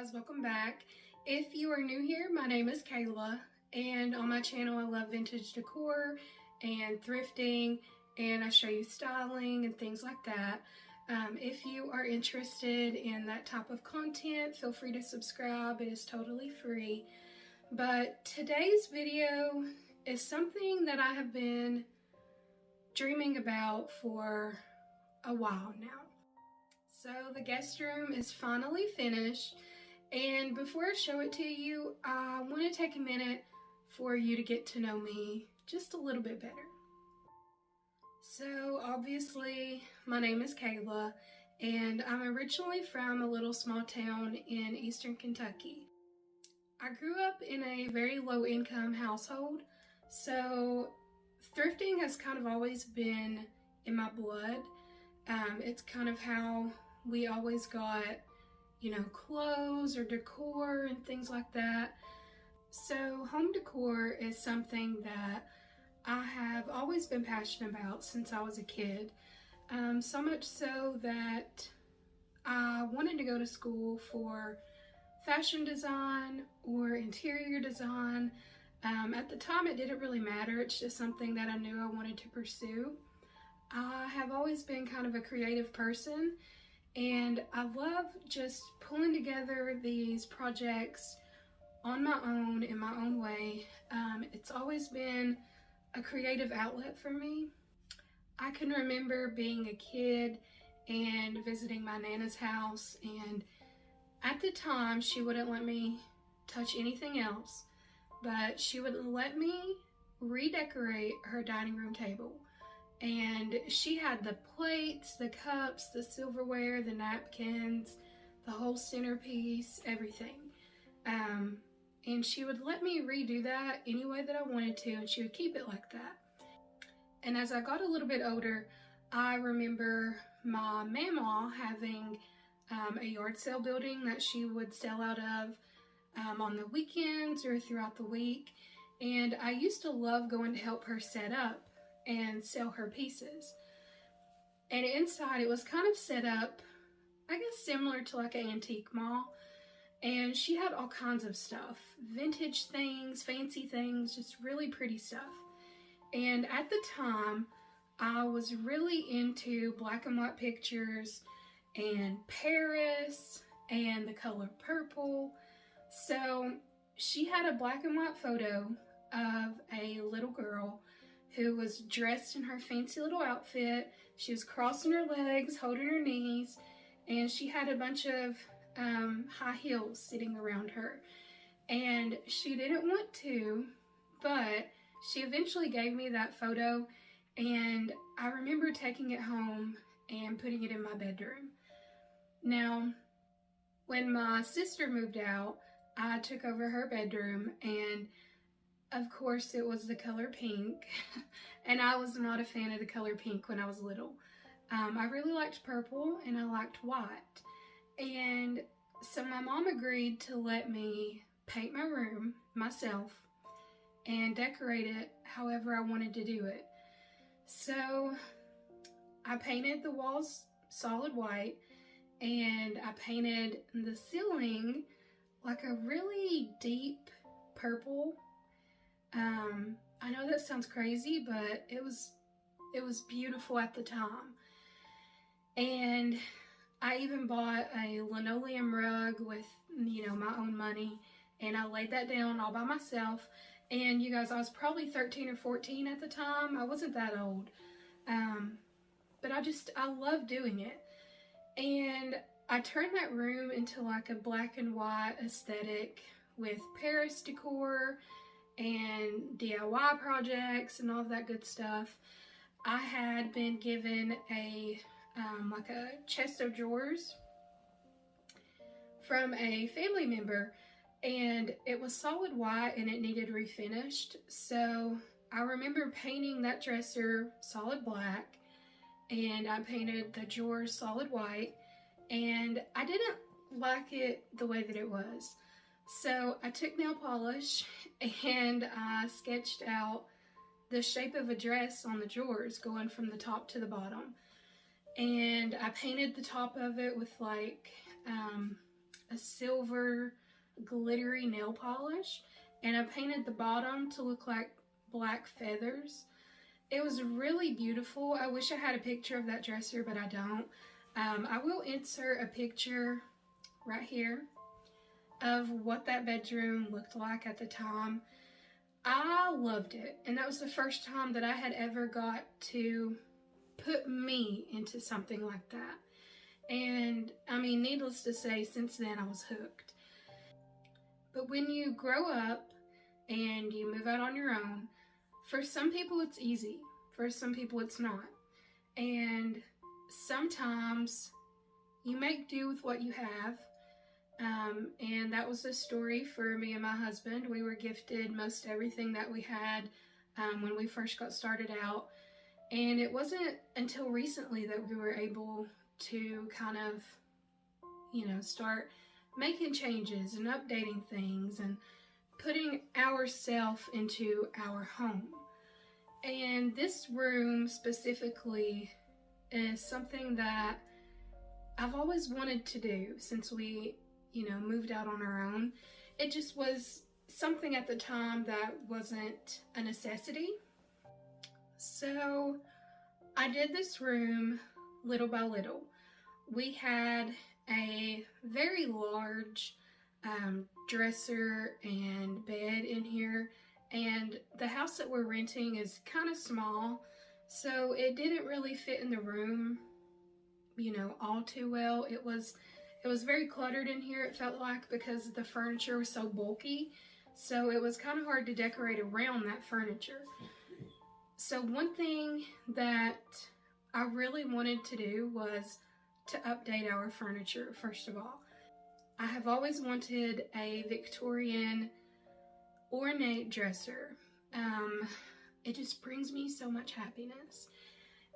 guys, welcome back. If you are new here, my name is Kayla, and on my channel I love vintage decor and thrifting, and I show you styling and things like that. If you are interested in that type of content, feel free to subscribe. It is totally free. But today's video is something that I have been dreaming about for a while now. So the guest room is finally finished, and before I show it to you, I want to take a minute for you to get to know me just a little bit better. So obviously my name is Kayla, and I'm originally from a little small town in eastern Kentucky. I grew up in a very low income household, so thrifting has kind of always been in my blood. It's kind of how we always got, clothes or decor and things like that. So home decor is something that I have always been passionate about since I was a kid. So much so that I wanted to go to school for fashion design or interior design. At the time it didn't really matter, it's just something that I knew I wanted to pursue. I have always been kind of a creative person, and I love just pulling together these projects on my own, in my own way. It's always been a creative outlet for me. I can remember being a kid and visiting my Nana's house, and at the time she wouldn't let me touch anything else, but she would let me redecorate her dining room table. And she had the plates, the cups, the silverware, the napkins, the whole centerpiece, everything. And she would let me redo that any way that I wanted to, and she would keep it like that. And as I got a little bit older, I remember my mama having a yard sale building that she would sell out of on the weekends or throughout the week. And I used to love going to help her set up and sell her pieces. And inside it was kind of set up, I guess, similar to like an antique mall. And she had all kinds of stuff, vintage things, fancy things, just really pretty stuff. And at the time, I was really into black and white pictures and Paris and the color purple. So she had a black and white photo of a little girl who was dressed in her fancy little outfit. She was crossing her legs, holding her knees, and she had a bunch of high heels sitting around her. And she didn't want to, but she eventually gave me that photo, and I remember taking it home and putting it in my bedroom. Now, when my sister moved out, I took over her bedroom, and of course it was the color pink, and I was not a fan of the color pink when I was little. I really liked purple and I liked white. And so my mom agreed to let me paint my room myself and decorate it however I wanted to do it. So I painted the walls solid white, and I painted the ceiling like a really deep purple. I know that sounds crazy, but it was beautiful at the time. And I even bought a linoleum rug with, my own money, and I laid that down all by myself. And you guys, I was probably 13 or 14 at the time. I wasn't that old. But I love doing it. And I turned that room into like a black and white aesthetic with Paris decor and DIY projects and all of that good stuff. I had been given like a chest of drawers from a family member, and it was solid white and it needed refinished. So I remember painting that dresser solid black, and I painted the drawers solid white, and I didn't like it the way that it was. So I took nail polish and I sketched out the shape of a dress on the drawers going from the top to the bottom. And I painted the top of it with like a silver glittery nail polish, and I painted the bottom to look like black feathers. It was really beautiful. I wish I had a picture of that dresser, but I don't. I will insert a picture right here of what that bedroom looked like at the time. I loved it, and that was the first time that I had ever got to put me into something like that. And I mean, needless to say, since then I was hooked. But when you grow up and you move out on your own, for some people it's easy, for some people it's not. And sometimes you make do with what you have. And that was the story for me and my husband. We were gifted most everything that we had when we first got started out. And it wasn't until recently that we were able to kind of, you know, start making changes and updating things and putting ourselves into our home. And this room specifically is something that I've always wanted to do since we, you know, moved out on our own. It just was something at the time that wasn't a necessity. So I did this room little by little. We had a very large dresser and bed in here, and the house that we're renting is kind of small, so it didn't really fit in the room, you know, all too well. It was very cluttered in here, it felt like, because the furniture was so bulky, so it was kind of hard to decorate around that furniture. So one thing that I really wanted to do was to update our furniture, first of all. I have always wanted a Victorian ornate dresser. It just brings me so much happiness.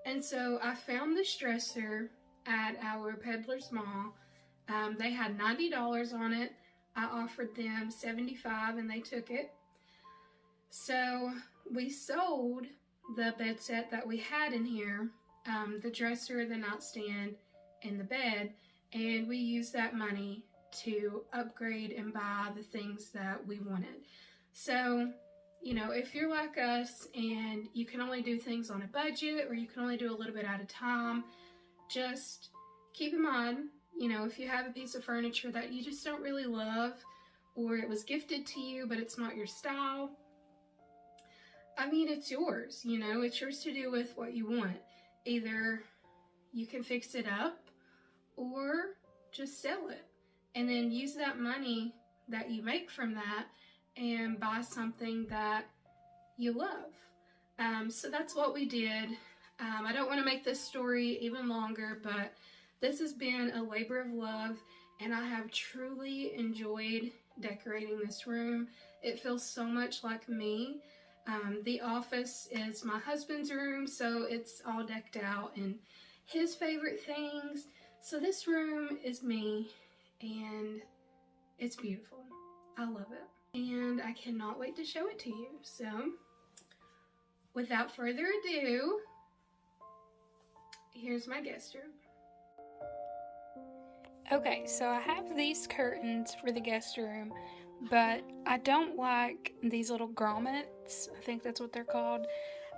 And so I found this dresser at our Peddler's Mall. They had $90 on it. I offered them $75 and they took it. So we sold the bed set that we had in here, the dresser, the nightstand, and the bed, and we used that money to upgrade and buy the things that we wanted. So, you know, if you're like us and you can only do things on a budget, or you can only do a little bit at a time, just keep in mind, you know, if you have a piece of furniture that you just don't really love, or it was gifted to you but it's not your style, I mean, it's yours, you know, it's yours to do with what you want. Either you can fix it up or just sell it and then use that money that you make from that and buy something that you love. So that's what we did. I don't want to make this story even longer, but this has been a labor of love, and I have truly enjoyed decorating this room. It feels so much like me. The office is my husband's room, so it's all decked out and his favorite things. So this room is me, and it's beautiful. I love it, and I cannot wait to show it to you. So without further ado, here's my guest room. Okay, so I have these curtains for the guest room, but I don't like these little grommets. I think that's what they're called.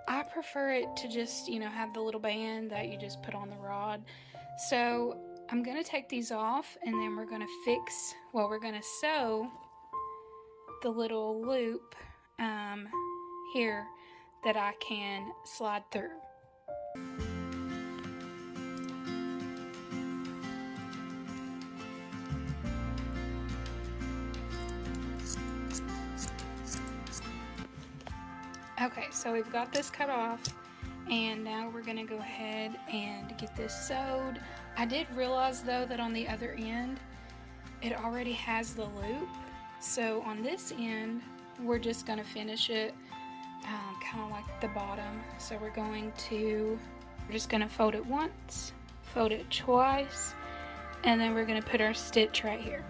I prefer it to just, you know, have the little band that you just put on the rod. So I'm going to take these off, and then we're going to we're going to sew the little loop here that I can slide through. Okay, so we've got this cut off, and now we're going to go ahead and get this sewed. I did realize though that on the other end it already has the loop, so on this end we're just going to finish it kind of like the bottom. So we're just going to fold it once, fold it twice, and then we're going to put our stitch right here.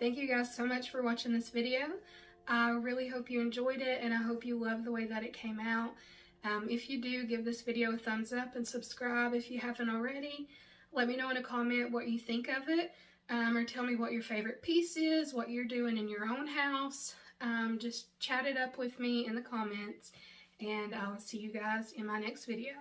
Thank you guys so much for watching this video. I really hope you enjoyed it, and I hope you love the way that it came out. If you do, give this video a thumbs up and subscribe if you haven't already. Let me know in a comment what you think of it, or tell me what your favorite piece is, what you're doing in your own house. Just chat it up with me in the comments, and I'll see you guys in my next video.